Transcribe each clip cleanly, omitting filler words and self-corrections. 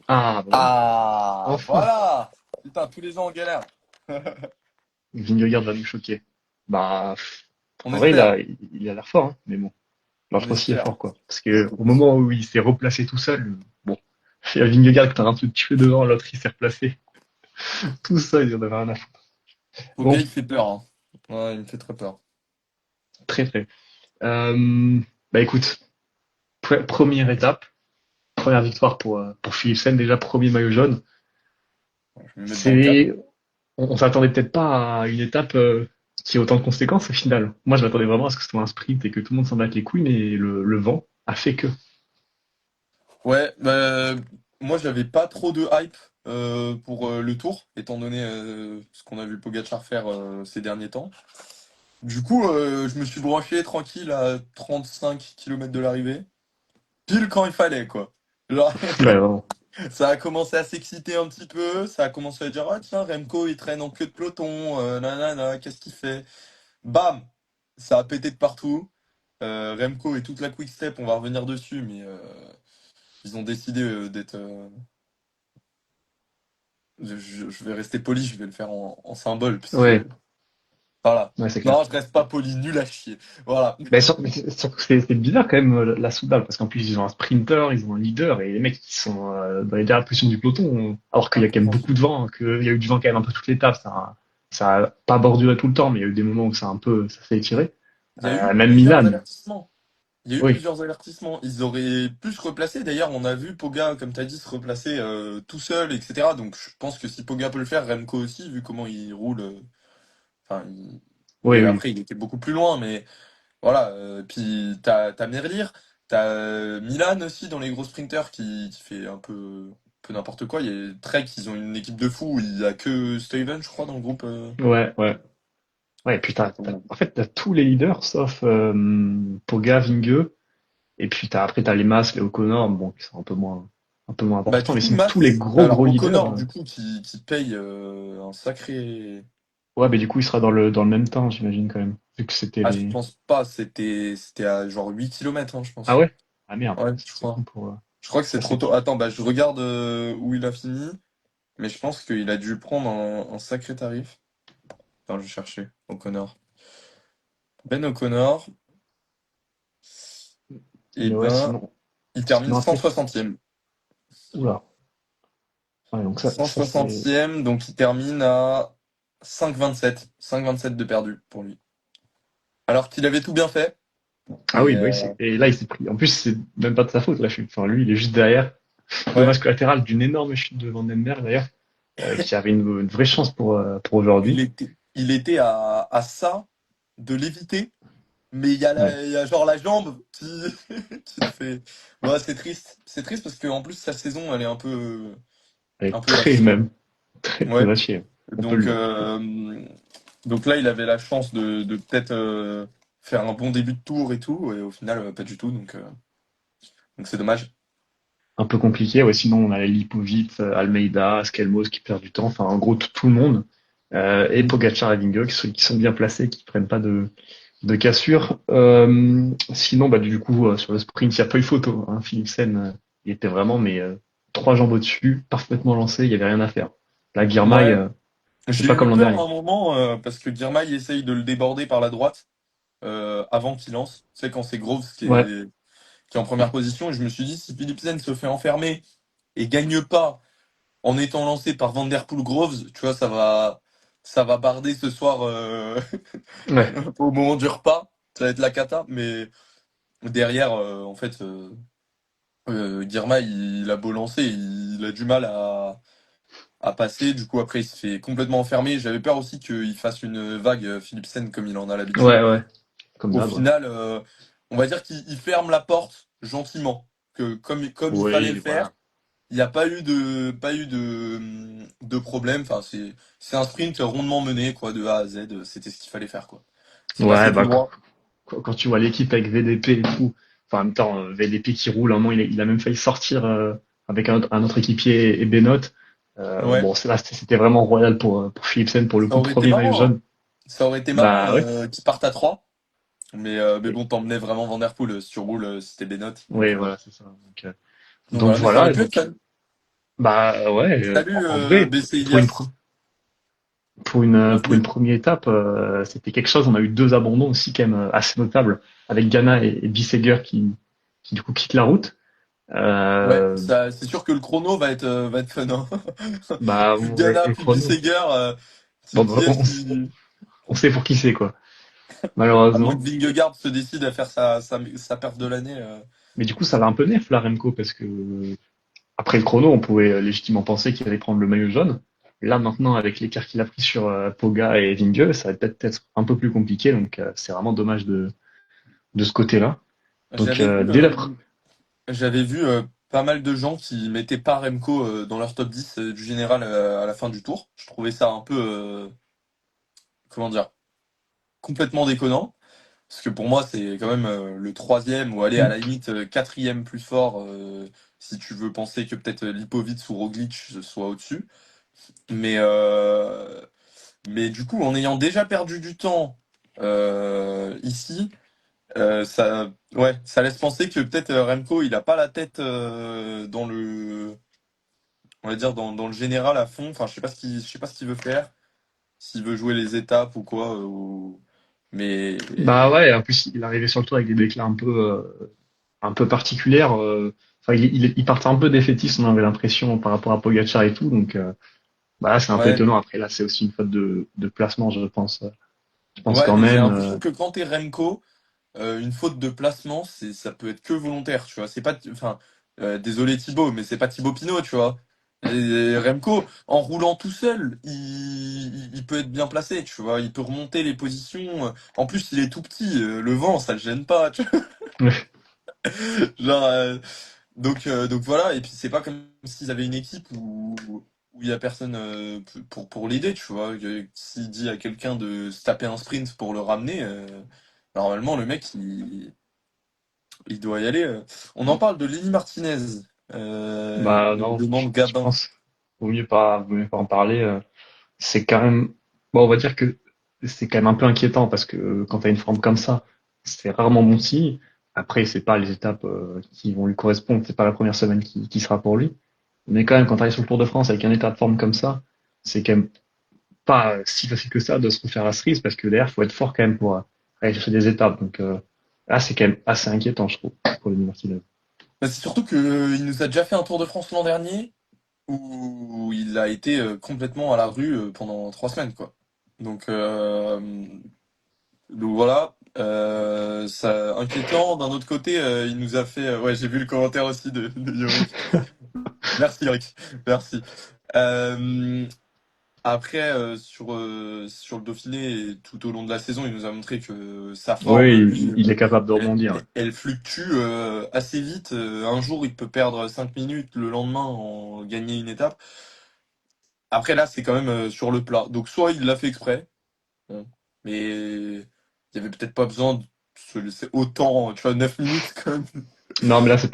Ah, bah voilà. Ah, Enfin. voilà! Putain, tous les ans en galère. Vingegaard va nous choquer. Bah, On en vrai, espère, il a l'air fort, hein, mais bon. on Lance Rossi est espère. fort, quoi. Parce que au moment où il s'est replacé tout seul, bon, il y a Vingegaard qui t'a un peu tué devant, l'autre il s'est replacé tout seul, il en avait rien à foutre. Poga, Bon, il fait peur, hein. Ouais, il me fait très peur. très très. Euh, Bah écoute, première étape, première victoire pour Philipsen, déjà premier maillot jaune. Je vais me mettre dans le cadre. C'est, on s'attendait peut-être pas à une étape qui ait autant de conséquences au final. Moi, je m'attendais vraiment à ce que ce soit un sprint et que tout le monde s'en batte les couilles, mais le vent a fait que. Ouais, bah, moi j'avais pas trop de hype pour le tour, étant donné ce qu'on a vu Pogacar faire ces derniers temps. Du coup, je me suis branché tranquille à 35 km de l'arrivée, pile quand il fallait, quoi. Genre, Ouais, vraiment. ça a commencé à s'exciter un petit peu, ça a commencé à dire, ah tiens, Remco il traîne en queue de peloton, nanana, qu'est-ce qu'il fait? Bam! Ça a pété de partout. Remco et toute la Quick Step, on va revenir dessus, mais ils ont décidé d'être. Je vais rester poli, je vais le faire en symbole, puisque. Ouais, Voilà. ouais, c'est clair. Non, je reste pas poli, nul à chier. Voilà. Mais surtout que c'est bizarre quand même la Soudal, parce qu'en plus ils ont un sprinter, ils ont un leader, et les mecs qui sont dans les dernières positions du peloton, alors qu'il y a quand même beaucoup de Incompréhensible. vent, qu'il y a eu du vent quand même un peu toute l'étape, ça a pas borduré tout le temps, mais il y a eu des moments où ça s'est étiré. Il y a eu Même plusieurs Milan, avertissements. Il y a eu oui, plusieurs avertissements. Ils auraient pu se replacer. D'ailleurs, on a vu Poga, comme tu as dit, se replacer tout seul, etc. Donc, je pense que si Poga peut le faire, Remco aussi, vu comment il roule. Enfin, oui, et oui, après, il était beaucoup plus loin, mais voilà. Puis, t'as Merlier, t'as Milan aussi dans les gros sprinters qui fait un peu n'importe quoi. Il y a Trek, ils ont une équipe de fous. Il y a que Steven, je crois, dans le groupe. ouais, ouais. Ouais, et puis en fait, t'as tous les leaders, sauf Poga, Vinge, et puis après t'as les Mas, les O'Connor, bon, qui sont un peu moins Bah, importants, du mais coup, sinon tous les Mas, gros alors gros leaders. O'Connor, du coup, qui paye un sacré. Ouais, mais du coup, il sera dans le même temps, j'imagine, quand même. Vu que c'était Ah, je les. pense pas, c'était à genre 8 kilomètres, hein, je Ah pense. ouais? Ah merde, Ouais, je c'est con crois. pour. Je crois que c'est Ça, trop c'est. tôt. Attends, bah, je regarde où il a fini, mais je pense qu'il a dû prendre un sacré tarif. Attends, je vais chercher. O'Connor. Ben O'Connor, et Mais ouais, ben, sinon. il termine Sinon, cent après. soixantième Oula. Ouais, donc cent ça c'est. soixantième, donc il termine à 5,27. 5,27 de perdu pour lui. Alors qu'il avait tout bien fait, Ah et oui, bah oui, et là, il s'est pris. En plus, c'est même pas de sa faute, la chute. Enfin, lui, il est juste derrière. ouais, Dommage collatéral d'une énorme chute de Vandenberg, d'ailleurs, qui avait une vraie chance pour aujourd'hui. il était à ça de l'éviter. Mais Ouais. il y a genre la jambe qui le fait. Ouais, c'est triste. C'est triste parce qu'en plus, sa saison, elle est Elle un est peu à très, chier. même. Très, très Ouais. à chier. On peut le Donc, dire. donc là, il avait la chance de peut-être faire un bon début de tour et tout. Et au final, pas du tout. Donc c'est dommage. Un peu compliqué. Ouais, sinon, on a Lipovic, Almeida, Skelmos qui perd du temps. Enfin, en gros, tout le monde. Et Mm. Pogacar et Vingegaard qui sont bien placés, qui prennent pas de cassure. Sinon, bah, du coup, sur le sprint, il n'y a pas eu photo. Hein. Philipsen, il était vraiment mais trois jambes au-dessus, parfaitement lancé, il y avait rien à faire. La Girmay, Ouais. c'est J'ai pas eu comme l'an peur à dernier. un moment parce que Girmay essaye de le déborder par la droite avant qu'il lance. Tu sais, quand c'est Groves Ouais, qui est en première position. Et je me suis dit, si Philipsen se fait enfermer et gagne pas en étant lancé par Van Der Poel Groves, tu vois, ça va barder ce soir ouais, au moment du repas. Ça va être la cata. Mais derrière, en fait, Girma, il a beau lancer, il a du mal à passer. Du coup, après, il se fait complètement enfermer. J'avais peur aussi qu'il fasse une vague Philipsen comme il en a l'habitude. ouais, comme Au d'hab, ouais. final, on va dire qu'il ferme la porte gentiment, que comme il fallait le Oui, faire. voilà. Il n'y a pas eu de problème. Enfin, c'est un sprint rondement mené, quoi, de A à Z. C'était ce qu'il fallait faire, quoi. C'est Ouais, passé tout bah, droit. quand tu vois l'équipe avec VDP et tout, enfin, en même temps, VDP qui roule, à un moment, il a même failli sortir avec un autre équipier et Benoît. Ouais. Bon, c'était vraiment royal pour Philipsen, pour le Ça coup, aurait été premier maillot marrant, hein. jaune. Ça aurait été marrant Bah ouais. qu'ils partent à 3. Mais bon, t'emmenais vraiment Van Der Poel. Si tu roules, c'était des notes. Oui, voilà, c'est ça. Donc Donc voilà, mais ça aurait voilà, pu être fun. Bah ouais, Salut en vrai, BC pour une, Ilias. pour une première étape, c'était quelque chose. On a eu deux abandons aussi quand même assez notables, avec Ghana et Bissegger qui du coup quittent la route. Ouais, Euh, ça, c'est sûr que le chrono va être fun, hein. Bah Plus ouais, Ghana, le plus chrono. Bissegger, tu Bon, te bah, dis, est-ce qu'il... on sait pour qui c'est quoi, À moins que malheureusement. Vingegaard se décide à faire sa perte de l'année. Mais du coup, ça va un peu nerf la Remco parce que après le chrono, on pouvait légitimement penser qu'il allait prendre le maillot jaune. Là maintenant, avec l'écart qu'il a pris sur Poga et Vinge, ça va peut-être être un peu plus compliqué. Donc c'est vraiment dommage de ce côté-là. Donc J'avais vu, dès la j'avais vu pas mal de gens qui mettaient pas Remco dans leur top 10 du général à la fin du tour. Je trouvais ça un peu, comment dire, complètement déconnant. Parce que pour moi, c'est quand même le troisième, ou aller à la limite quatrième plus fort, si tu veux penser que peut-être Lipovic ou Roglic soient au-dessus. Mais, euh, mais du coup, en ayant déjà perdu du temps ici, ça laisse penser que peut-être Remco, il a pas la tête dans le, on va dire dans le général à fond. Enfin, je sais pas ce qu'il veut faire, s'il veut jouer les étapes ou quoi. Mais Bah ouais, en plus il arrivait sur le tour avec des déclats un peu particulières. Enfin, il partait un peu défaitiste, on avait l'impression par rapport à Pogacar et tout. Donc bah c'est un peu ouais, étonnant. Après là, c'est aussi une faute de placement, je pense. Je pense ouais, quand mais j'ai même. l'impression que quand t'es Remco, une faute de placement, ça peut être que volontaire, tu vois. C'est pas, enfin, désolé Thibaut, mais c'est pas Thibaut Pinot, tu vois. Et Remco, en roulant tout seul, il peut être bien placé, tu vois. Il peut remonter les positions. En plus, il est tout petit, le vent, ça le gêne pas, tu vois. Genre, donc voilà. Et puis c'est pas comme s'ils avaient une équipe où il y a personne pour l'aider, tu vois. S'il dit à quelqu'un de se taper un sprint pour le ramener, normalement le mec il doit y aller. On en parle de Lenny Martinez, Bah nous non, demande je Gabin. pense vaut mieux pas en parler. C'est quand même, bon, on va dire que c'est quand même un peu inquiétant parce que quand tu as une forme comme ça, c'est rarement bon signe. Après, c'est pas les étapes qui vont lui correspondre, c'est pas la première semaine qui sera pour lui. Mais quand même, quand tu arrives sur le Tour de France avec un état de forme comme ça, c'est quand même pas si facile que ça de se refaire la cerise parce que derrière, faut être fort quand même pour aller chercher des étapes. Donc là, c'est quand même assez inquiétant, je trouve, pour le Martinez. Bah, c'est surtout que il nous a déjà fait un Tour de France l'an dernier où il a été complètement à la rue pendant 3 semaines, quoi. Donc, euh, donc voilà, ça inquiétant. D'un autre côté, il nous a fait. Ouais, j'ai vu le commentaire aussi de Yorick. Merci Yorick, merci. Euh, Après, sur le Dauphiné et tout au long de la saison, il nous a montré que sa forme, Oui, lui, il est capable de rebondir. elle fluctue assez vite. Un jour, il peut perdre 5 minutes, le lendemain, en gagner une étape. Après, là, c'est quand même sur le plat. Donc, soit il l'a fait exprès, bon, mais il y avait peut-être pas besoin de se laisser autant, tu vois, 9 minutes quand même. Non, mais là, c'est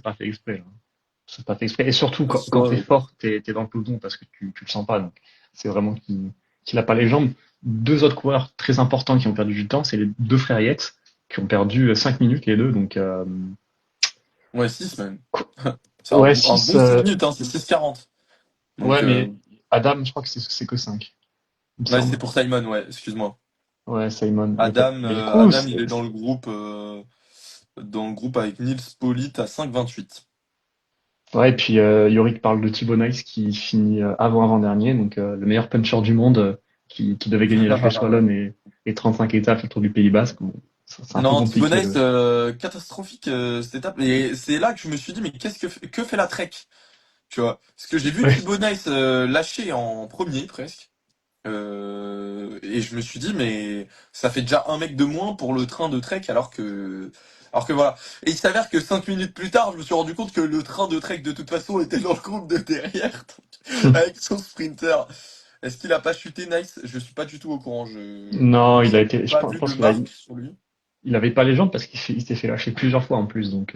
pas fait exprès, là. C'est pas fait exprès. Et surtout, quand Soit, t'es fort, t'es dans le peloton parce que tu le sens pas. Donc, c'est vraiment qu'il a pas les jambes. Deux autres coureurs très importants qui ont perdu du temps, c'est les deux frères Yates qui ont perdu 5 minutes les deux. Donc, ouais, 6 même. C'est ouais, un 6. bon 6 minutes, hein, c'est 6:40. Donc, Ouais, mais Adam, je crois que c'est que 5 il me ouais, c'est semble. pour Simon, ouais, excuse-moi. Ouais, Simon. Mais du coup, Adam, il est dans le groupe avec Nils Politt à 5,28. ouais, et puis Yorick parle de Thibaut Nice qui finit avant-dernier, donc le meilleur puncher du monde qui devait gagner la Flèche Wallonne et 35 étapes sur le Tour du Pays Basque. Bon, c'est un peu Non, compliqué. Thibonais, catastrophique cette étape. Et c'est là que je me suis dit, mais que fait la Trek? Tu vois? Parce que j'ai vu Ouais. Thibonais lâcher en premier presque. Et je me suis dit, mais ça fait déjà un mec de moins pour le train de Trek alors que voilà. Et il s'avère que 5 minutes plus tard, je me suis rendu compte que le train de Trek de toute façon était dans le groupe de derrière, avec son sprinter. Est-ce qu'il a pas chuté Nice? Je suis pas du tout au courant. Non, il a J'ai été. pas Je vu de pense marque sur lui. il avait pas les jambes parce il s'est fait lâcher plusieurs fois en plus, donc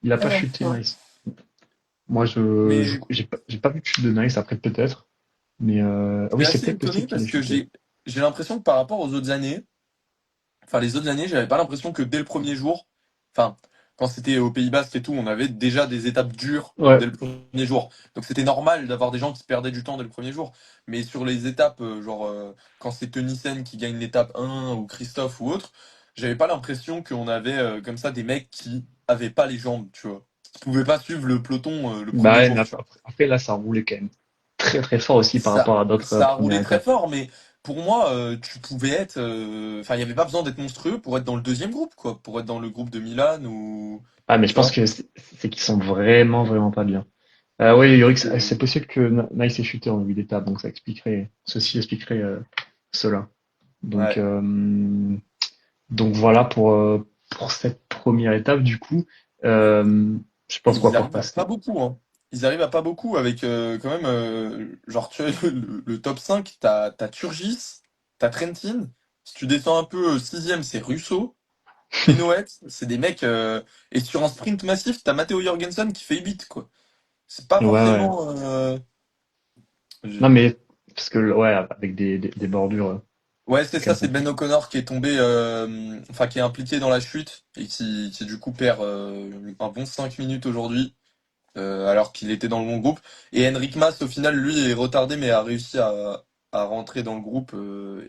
il a pas chuté Nice. Moi, Mais j'ai pas vu de chute de Nice. Après peut-être, mais ah je oui, suis c'est assez peut-être possible étonné qu'il ait parce que chuté. j'ai l'impression que par rapport aux autres années, enfin les autres années, j'avais pas l'impression que dès le premier jour, enfin quand c'était au Pays Basque et tout, on avait déjà des étapes dures Ouais, dès le premier jour. Donc c'était normal d'avoir des gens qui perdaient du temps dès le premier jour. Mais sur les étapes, quand c'est Tunissen qui gagne l'étape 1 ou Christophe ou autre, j'avais pas l'impression qu'on avait comme ça des mecs qui avaient pas les jambes, tu vois. Qui pouvaient pas suivre le peloton le bah premier ouais, mais jour, tu vois. après, là, ça roulait quand même très très fort aussi par Ça, rapport à d'autres ça a roulé premières très étapes. fort, mais pour moi, tu pouvais être. Enfin, il n'y avait pas besoin d'être monstrueux pour être dans le deuxième groupe, quoi. Pour être dans le groupe de Milan ou. Ah, mais je Tu pense vois. que c'est qu'ils sont vraiment vraiment pas bien. Oui, Yorick, c'est Et- possible que Nice ait chuté en début d'étape, donc ceci expliquerait cela. Donc, Ouais. voilà pour cette première étape. Du coup, euh, je Et pense qu'on va ils pouvoir arrivent à pas passer. beaucoup, hein. Ils arrivent à pas beaucoup avec quand même. Genre, tu vois, le top 5, t'as Turgis, t'as Trentin. Si tu descends un peu, sixième, c'est Russo. Benoît, c'est des mecs. Et sur un sprint massif, t'as Matteo Jorgensen qui fait 8, quoi. C'est pas Ouais, ouais. forcément. Non, mais parce que ouais, avec des bordures Ouais, c'est quand ça, même c'est Ben compliquées. O'Connor qui est tombé, enfin qui est impliqué dans la chute et qui du coup perd un bon 5 minutes aujourd'hui, alors qu'il était dans le bon groupe. Et Henrik Mas, au final, lui, est retardé mais a réussi à rentrer dans le groupe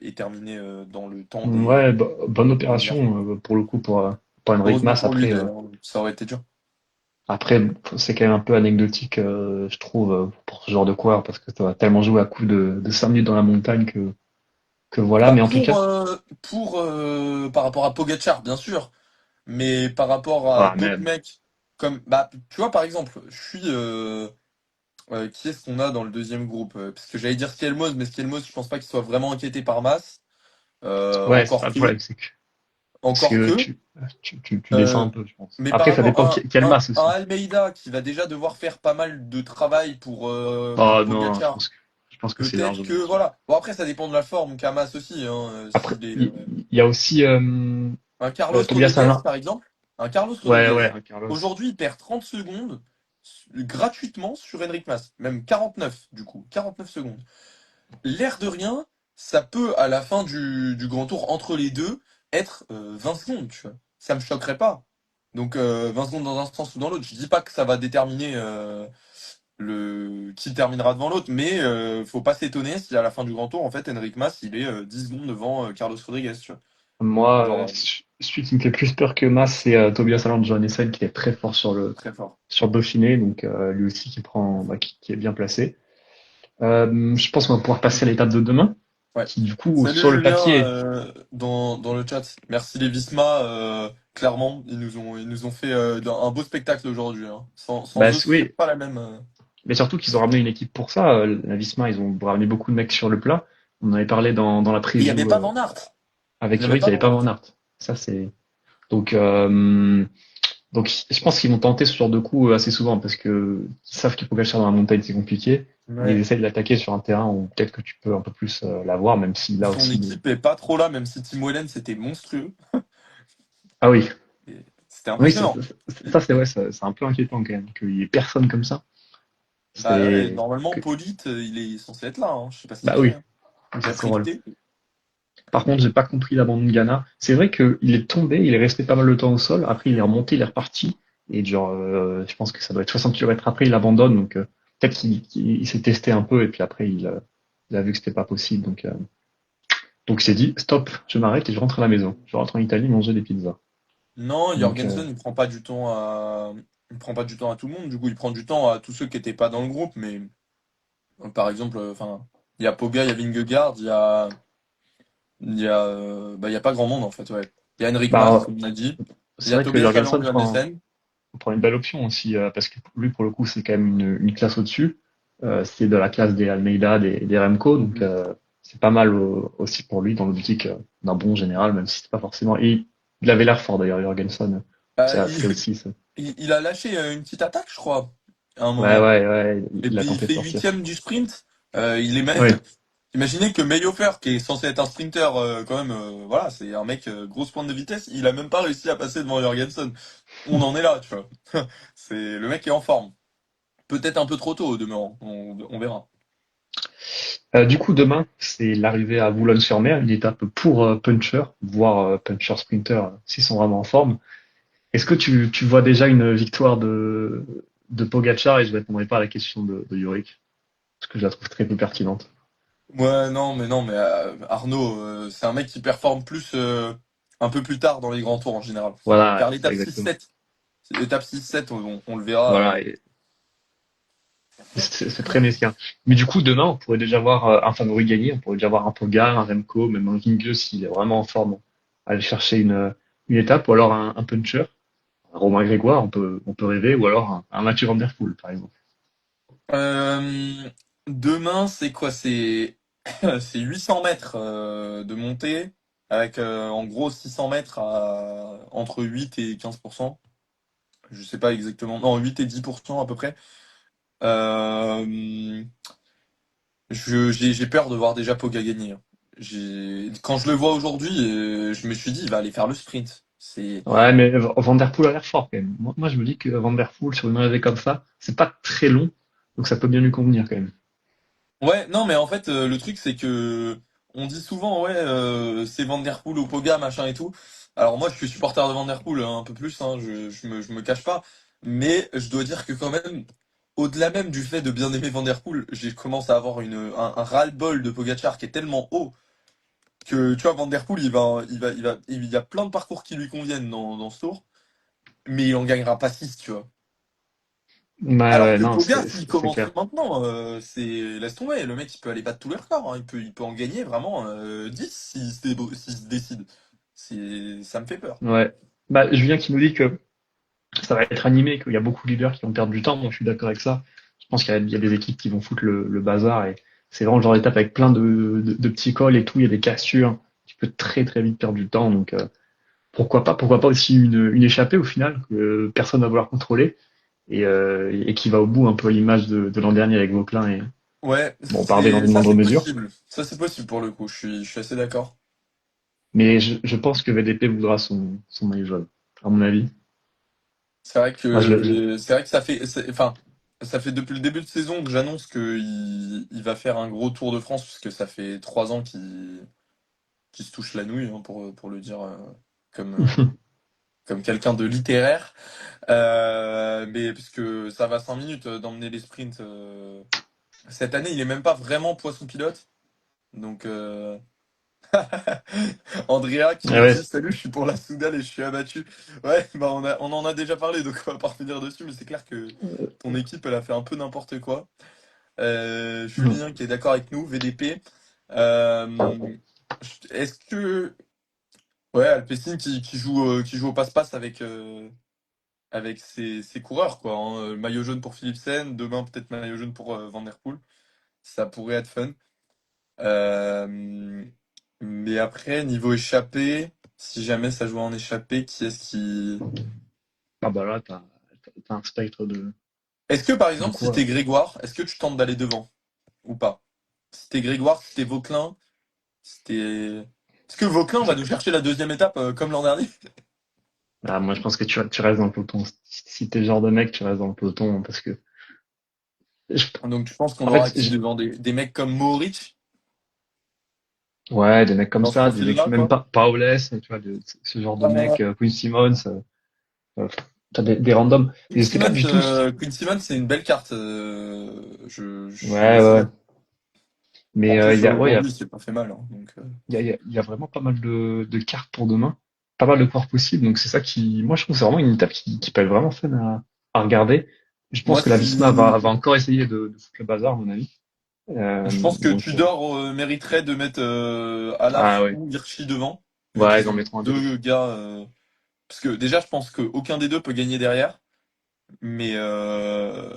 et terminer dans le temps Ouais, bonne des meilleurs. opération pour le coup pour Enric Heureusement Mas. pour lui d'ailleurs, ça aurait été dur. Après, c'est quand même un peu anecdotique, je trouve, pour ce genre de coureur, parce que ça va tellement jouer à coup de 5 minutes dans la montagne que voilà. Bah Mais en tout cas, par rapport à Pogacar, bien sûr, mais par rapport à ah, d'autres même. mecs, comme, bah, tu vois, par exemple, je suis, qui est-ce qu'on a dans le deuxième groupe? Parce que j'allais dire Skelmos, mais Skelmos, je pense pas qu'il soit vraiment inquiété par masse. Ouais, c'est pas le problème, c'est Encore que que. tu descends euh, un peu, je pense. mais par Après, ça rapport dépend à quel masse un aussi. Almeida qui va déjà devoir faire pas mal de travail pour Oh non, Pogacar, je pense que c'est peut-être largement que au-dessus. voilà. Bon après ça dépend de la forme qu'a Mas aussi. Hein, Après, s'il est, il y a aussi un Carlos Tobias Rodriguez, Alain. par exemple. Un Carlos Ouais, Rodriguez, ouais, Carlos. aujourd'hui, il perd 30 secondes gratuitement sur Henrik Mas. Même 49, du coup. 49 secondes. L'air de rien, ça peut, à la fin du grand tour, entre les deux, être 20 secondes, tu vois. Ça me choquerait pas. Donc, 20 secondes dans un sens ou dans l'autre. Je dis pas que ça va déterminer qui terminera devant l'autre, mais faut pas s'étonner si à la fin du grand tour, en fait, Henrik Mas, il est 10 secondes devant Carlos Rodriguez, tu vois. Moi, Genre, celui qui me fait plus peur que Mas, c'est Tobias Alain Johannessen, qui est très fort très fort. sur le Dauphiné, donc lui aussi qui est bien placé. Je pense qu'on va pouvoir passer à l'étape de demain, Ouais. qui du coup, Salut sur le Julien papier, dans le chat. Merci les Visma. Clairement, ils nous ont fait un beau spectacle aujourd'hui, hein. Sans eux, ce serait oui, pas la même. mais surtout qu'ils ont ramené une équipe pour ça. La Visma, ils ont ramené beaucoup de mecs sur le plat. On en avait parlé dans la Et il n'y avait preview pas Van Aert. Il avec n'y avait Yorick, il pas n'y avait Van pas Aert. Van Aert. Ça, c'est donc je pense qu'ils vont tenter ce genre de coup assez souvent parce que ils savent qu'il faut gâcher dans la montagne, c'est compliqué. Et ils Ouais. essaient de l'attaquer sur un terrain où peut-être que tu peux un peu plus l'avoir, même si là Son aussi. équipe est pas trop là, même si Tim Wellens c'était monstrueux. Ah oui, Et c'était oui, impressionnant. ça c'est ouais, c'est un peu inquiétant quand même qu'il y ait personne comme ça. Bah ouais, C'est normalement, que- Polite, il est censé être là, hein. Je sais pas ce qu'il Bah fait, oui, hein. Il c'est a son pris le rôle. thé. Par contre, j'ai pas compris l'abandon de Ghana. C'est vrai qu'il est tombé, il est resté pas mal de temps au sol. Après, il est remonté, il est reparti. Et genre, je pense que ça doit être 60 km après, il abandonne. Donc, peut-être qu'il s'est testé un peu et puis après, il a vu que c'était pas possible. Donc, il s'est dit, stop, je m'arrête et je rentre à la maison. Je rentre en Italie manger des pizzas. Non, Donc, Jorgensen, il prend pas du temps à tout le monde. Du coup, il prend du temps à tous ceux qui étaient pas dans le groupe. Mais par exemple, enfin, il y a Poga, il y a Vingegaard, il y a pas grand monde en fait. Ouais. Il y a Henrik Mas, bah, comme on a dit. Il c'est y a vrai que Tobias Allan Jorgensen Johannessen. prend une belle option aussi, parce que lui, pour le coup, c'est quand même une classe au-dessus. C'est de la classe des Almeida, des Remco. Donc, c'est pas mal aussi pour lui dans l'optique d'un bon général, même si c'est pas forcément. Et il avait l'air fort d'ailleurs, Jorgensen. Bah, Ça, il, c'est aussi ça. il a lâché une petite attaque, je crois, à un Ouais, moment. ouais, ouais, Et il a puis il tenté de fait sortir. huitième du sprint. Il est même. Oui. Imaginez que Mayhofer, qui est censé être un sprinter, quand même, voilà, c'est un mec grosse pointe de vitesse, il a même pas réussi à passer devant Jorgensen. On en est là, tu vois. C'est le mec est en forme. Peut-être un peu trop tôt au demeurant. On verra. Du coup, demain, c'est l'arrivée à Boulogne-sur-Mer, une étape pour Puncher, voire Puncher Sprinter, s'ils sont vraiment en forme. Est-ce que tu vois déjà une victoire de Pogacar et je répondrai pas à la question de Yorick, parce que je la trouve très peu pertinente. Ouais, non, mais Arnaud, c'est un mec qui performe plus un peu plus tard dans les grands tours en général. Voilà, Vers c'est ça l'étape exactement. 6-7. L'étape 6-7, on le verra. Voilà, et c'est très mesquin. Mais du coup, demain, on pourrait déjà voir un favori gagner, on pourrait déjà voir un Pogacar, un Remco, même un Vingegaard s'il est vraiment en forme, aller chercher une étape, ou alors un puncher, un Romain Grégoire, on peut rêver, ou alors un Mathieu Van Der Poel, par exemple. Euh, Demain, c'est quoi? C'est c'est 800 mètres de montée, avec en gros 600 mètres à entre 8 et 15%. Je sais pas exactement. Non, 8 et 10% à peu près. Euh, j'ai peur de voir déjà Poga gagner, hein. Quand je le vois aujourd'hui, je me suis dit, il va aller faire le sprint. C'est Ouais, mais Van Der Poel a l'air fort quand même. Moi, je me dis que Van Der Poel, sur une arrivée comme ça, c'est pas très long, donc ça peut bien lui convenir quand même. Ouais, non, mais en fait, le truc, c'est que on dit souvent, ouais, c'est Van Der Poel ou Poga, machin et tout. Alors moi, je suis supporter de Van Der Poel, hein, un peu plus, hein, je me cache pas. Mais je dois dire que quand même, au-delà même du fait de bien aimer Van Der Poel, j'ai commencé à avoir un ras-le-bol de Pogacar qui est tellement haut que, tu vois, Van Der Poel, il y a plein de parcours qui lui conviennent dans ce tour, mais il en gagnera pas 6, tu vois. Ouais, Alors ouais, que non, Poga, c'est s'il c'est- c'est commence clair. maintenant, laisse tomber, le mec il peut aller battre tous les records, hein. Il peut en gagner vraiment 10 s'il se décide. Ça me fait peur. Ouais. Bah, Julien qui nous dit que ça va être animé, qu'il y a beaucoup de leaders qui vont perdre du temps. Moi, je suis d'accord avec ça. Je pense qu'il y a des équipes qui vont foutre le bazar et c'est vraiment le genre d'étape avec plein de petits cols et tout. Il y a des cassures. Tu peux très très vite perdre du temps. Donc, pourquoi pas aussi une échappée au final que personne va vouloir contrôler et qui va au bout un peu à l'image de l'an dernier avec Vauquelin et Ouais, bon, Bardet dans une ça moindre c'est mesure. possible. Ça c'est possible pour le coup, je suis assez d'accord. Mais je pense que VDP voudra son maillot jaune, à mon avis. Moi, C'est vrai que enfin, ça fait depuis le début de saison que j'annonce il va faire un gros Tour de France, puisque ça fait 3 ans qu'il se touche la nouille, hein, pour le dire comme, euh, comme quelqu'un de littéraire. Mais puisque ça va 5 minutes d'emmener les sprints. Cette année, il est même pas vraiment poisson pilote. Donc, Andrea qui Ah nous ouais, dit salut, je suis pour la Soudal et je suis abattu. Ouais, bah on en a déjà parlé, donc on va pas revenir dessus, mais c'est clair que ton équipe, elle a fait un peu n'importe quoi. Julien qui est d'accord avec nous, VDP. Euh, Est-ce que. Ouais, Alpecin qui joue au passe-passe avec ses coureurs, quoi, hein. Maillot jaune pour Philipsen, demain peut-être maillot jaune pour Van Der Poel. Ça pourrait être fun. Euh, mais après, niveau échappé, si jamais ça joue en échappé, qui est-ce qui. ah bah là, t'as un spectre Est-ce que par de exemple, si quoi? t'es Grégoire, est-ce que tu tentes d'aller devant ou pas? Si t'es Grégoire, si t'es Vauquelin, si t'es. Est-ce que Vauquelin va Ça- nous chercher la deuxième étape comme l'an dernier? Ah, moi, je pense que tu restes dans le peloton. Si t'es le genre de mec, tu restes dans le peloton parce que je- Donc tu penses qu'on en aura fait, qui devant des mecs comme Mohoric ouais, des mecs comme dans ce ça, des mecs profil-là, même quoi? pas Paoles, tu vois, ce genre de Euh, mec, Quinn Simmons, euh, t'as des randoms. Et je sais pas du tout. Quinn Simmons, c'est une belle carte. Je suis Ouais, assez ouais. d'accord. En Mais plus, ouais, aujourd'hui, c'est pas fait mal, hein, donc, il y a vraiment pas mal de cartes pour demain, pas mal de coureurs possibles. Donc c'est ça qui, moi je trouve que c'est vraiment une étape qui peut être vraiment fun à regarder. Je pense moi, que la Visma va, si. va encore essayer de foutre le bazar, à mon avis. Je pense que Donc Tudor mériterait de mettre ah Alaf ouais, ou Hirschi devant, vu ouais, qu'ils ils en sont mettront un des deux. deux gars. Parce que déjà, je pense qu'aucun des deux peut gagner derrière, mais, euh,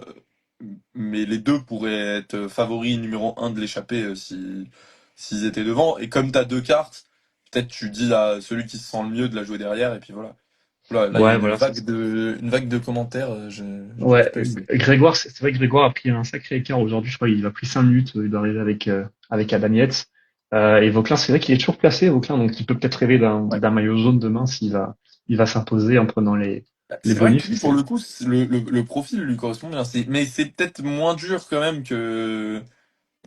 mais les deux pourraient être favoris numéro un de l'échappée s'ils étaient devant. Et comme tu as deux cartes, peut-être tu dis à celui qui se sent le mieux de la jouer derrière, et puis voilà. Oula, là, il y a Ouais, voilà, c'est ça. une vague de commentaires, j'ai Ouais, coupé le son. Grégoire, c'est vrai que Grégoire a pris un sacré écart aujourd'hui. Je crois qu'il a pris 5 minutes. Il doit arriver avec Adam Yates. Et Vauclin, c'est vrai qu'il est toujours placé, Vauclin, donc il peut peut-être rêver Ouais. d'un maillot jaune demain il va s'imposer en prenant les C'est vrai que bonus. lui, pour le coup, le profil lui correspond bien. Mais c'est peut-être moins dur quand même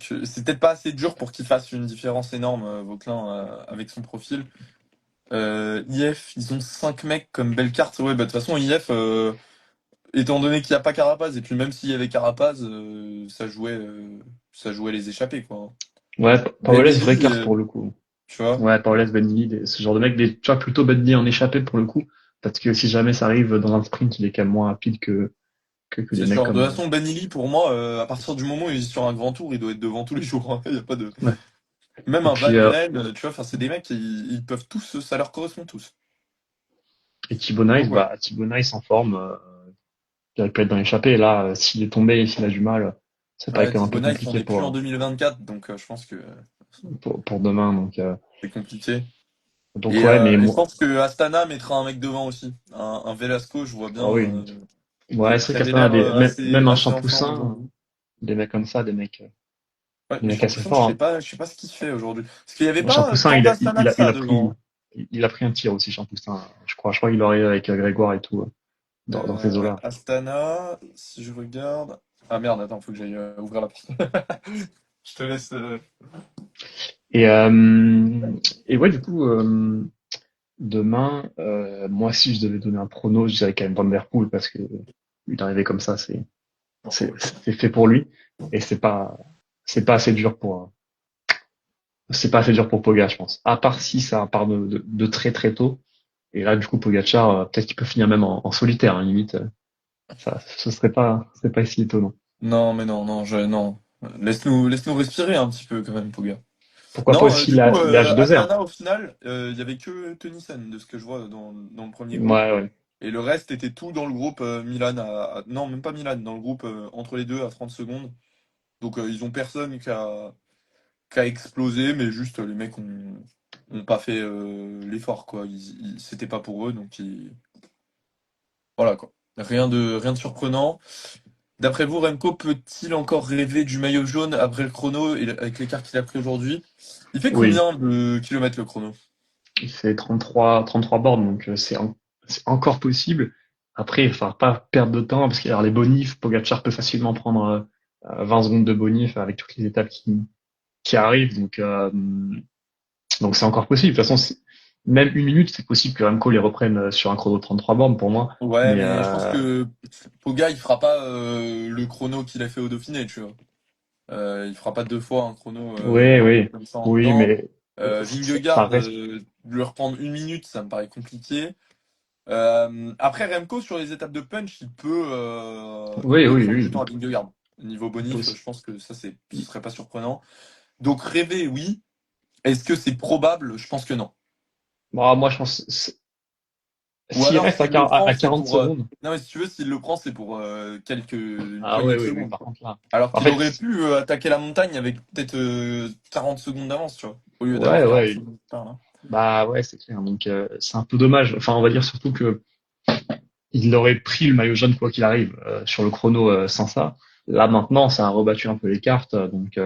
c'est peut-être pas assez dur pour qu'il fasse une différence énorme, Vauquelin, avec son profil. IF, ils ont 5 mecs comme Belcart. Ouais, bah de toute façon, IF, étant donné qu'il n'y a pas Carapaz, et puis même s'il y avait Carapaz, ça jouait les échappées, quoi. Ouais, Paoles, vraie Benelli, carte pour le coup. tu vois. Ouais, Paoles, Benny, ce genre de mec, tu vois, plutôt Benny en échappé pour le coup. Parce que si jamais ça arrive dans un sprint, il est quand même moins rapide que des C'est mecs sûr. De toute comme. façon, Benelli, pour moi, à partir du moment où il est sur un grand tour, il doit être devant tous les jours, hein. Il y a pas de... Ouais. Même Et un Van puis, Glen, tu vois, enfin, c'est des mecs, ils peuvent tous, ça leur correspond tous. et Donc, ouais. Thibaut Nice en forme, il peut être dans l'échappée. Et là, s'il est tombé et s'il a du mal, ça paraît Ouais, quand même un peu Thibaut Nice, on compliqué n'est plus en 2024, donc je pense que pour demain. c'est compliqué. Ouais, mais Et je moi, pense que Astana mettra un mec devant aussi. Un Velasco, je vois bien. ah oui. Ouais, c'est Qui vrai avait qu'Astana a l'air même un assez en forme Champussin, aujourd'hui. des mecs comme ça, Ouais, des mais mecs assez Champoussin, forts, hein. je sais pas ce qu'il fait aujourd'hui. Parce qu'il n'y avait pas Champussin, tant d'Astana que ça devant, hein. il a pris un tir aussi, Champussin. Je crois qu'il aurait avec Grégoire et tout, dans ces eaux-là. Astana, si je regarde. Ah merde, attends, faut que j'aille ouvrir la porte. Je te laisse. Et, euh, et ouais, du coup, demain, moi, si je devais donner un prono, je dirais quand même Van Der Poel parce que lui d'arriver comme ça, c'est fait pour lui et c'est pas assez dur c'est pas assez dur pour Pogacar, je pense. À part si ça part de très très tôt. Et là, du coup, Pogacar, peut-être qu'il peut finir même en solitaire, hein, limite. Ça, ce serait pas si étonnant. Non, mais non, non, non. Laisse-nous respirer un petit peu quand même, Poga. Pourquoi pas Non, aussi du coup, la H2R? Astana, au final, il y avait que Tennyson, de ce que je vois dans le premier groupe. Ouais, ouais. Et le reste était tout dans le groupe Milan. Non, même pas Milan, dans le groupe entre les deux à 30 secondes. Donc, ils ont personne qui a explosé, mais juste les mecs ont pas fait l'effort, quoi. C'était pas pour eux, donc voilà, quoi. Rien de surprenant. D'après vous, Remco peut-il encore rêver du maillot jaune après le chrono et avec l'écart qu'il a pris aujourd'hui? Il fait Oui, combien de kilomètres le chrono? il fait 33 bornes, donc c'est encore possible. Après, il va falloir pas perdre de temps, parce qu'il y a les bonifs. Pogacar peut facilement prendre 20 secondes de bonif avec toutes les étapes qui arrivent. Donc c'est encore possible. De toute façon, même une minute, c'est possible que Remco les reprenne sur un chrono de 33 bornes pour moi. Ouais, Mais mais je pense que Poga, il fera pas le chrono qu'il a fait au Dauphiné, tu vois. Il fera pas deux fois un chrono oui, oui, comme ça en oui, dedans. mais ça Vingegaard, reste. lui reprendre une minute, ça me paraît compliqué. Après, Remco, sur les étapes de punch, il Oui, peut oui, prendre du temps oui. à Vingegaard. Niveau bonif, Possi- je pense que ça, ce serait pas surprenant. Donc, rêver, oui. Est-ce que c'est probable? Je pense que non. Bon, moi, je pense Ou s'il alors, reste s'il le prend, à c'est 40 pour. secondes. Non, mais si tu veux, s'il le prend, c'est pour une Ah poignée oui, de oui, oui, secondes, par quoi. contre là. Alors En qu'il fait, aurait pu attaquer la montagne avec peut-être 40 secondes d'avance, tu vois. Au lieu ouais, d'avoir 40 ouais. secondes de retard, là. Bah ouais, c'est clair. Donc c'est un peu dommage. Enfin, on va dire surtout que il aurait pris le maillot jaune quoi qu'il arrive sur le chrono sans ça. Là maintenant, ça a rebattu un peu les cartes, donc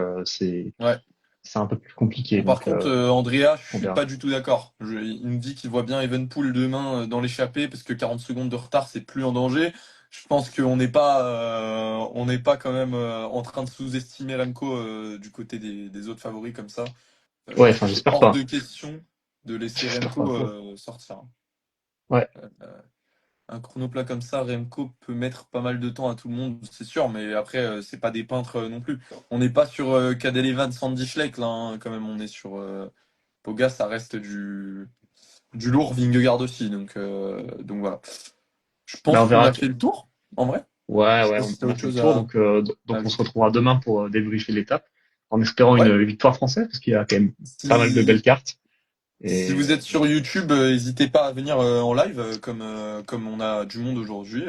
Ouais. c'est un peu plus compliqué. Bon, par Donc contre, Andrea, je on suis verra. pas du tout d'accord. Il me dit qu'il voit bien Evenpool demain dans l'échappée parce que 40 secondes de retard, c'est plus en danger. Je pense on n'est pas quand même en train de sous-estimer Remco du côté des autres favoris comme ça. Je Ouais, pense que enfin c'est j'espère hors pas. de question de laisser J'espère pas Remco trop. sortir. Ouais. Un chronoplat comme ça, Remco peut mettre pas mal de temps à tout le monde, c'est sûr, mais après, c'est pas des peintres non plus. On n'est pas sur Cadel Evans, Sandy Schleck, là, hein, quand même, on est sur Poga, ça reste du lourd, Vingegaard aussi, donc voilà. Je Ben pense on qu'on verra. a fait le tour, en vrai. Je Ouais, sais ouais, pas si t'as on a autre fait le chose tour, à donc on se ajouter. retrouvera demain pour débriefer l'étape, en espérant Ouais, une victoire française, parce qu'il y a quand même pas mal de si, belles cartes. si Et vous êtes sur YouTube, n'hésitez pas à venir en live, comme on a du monde aujourd'hui.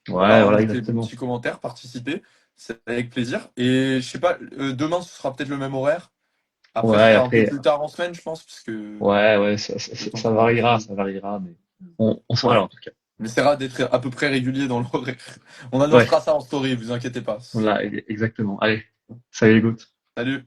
Voilà, ouais, hein, voilà, mettez vos exactement. petits commentaires, participez, c'est avec plaisir. Et je sais pas, demain ce sera peut-être le même horaire. Après, ce Ouais, sera un peu après, plus tard en semaine, je pense, puisque ouais, le temps ça qu'on variera, arrive. ça variera, mais on s'en Ouais. va en tout cas. On essaiera d'être à peu près régulier dans l'horaire. On Ouais, annoncera ça en story, vous inquiétez pas. voilà, exactement. Allez, salut les gouttes. Salut!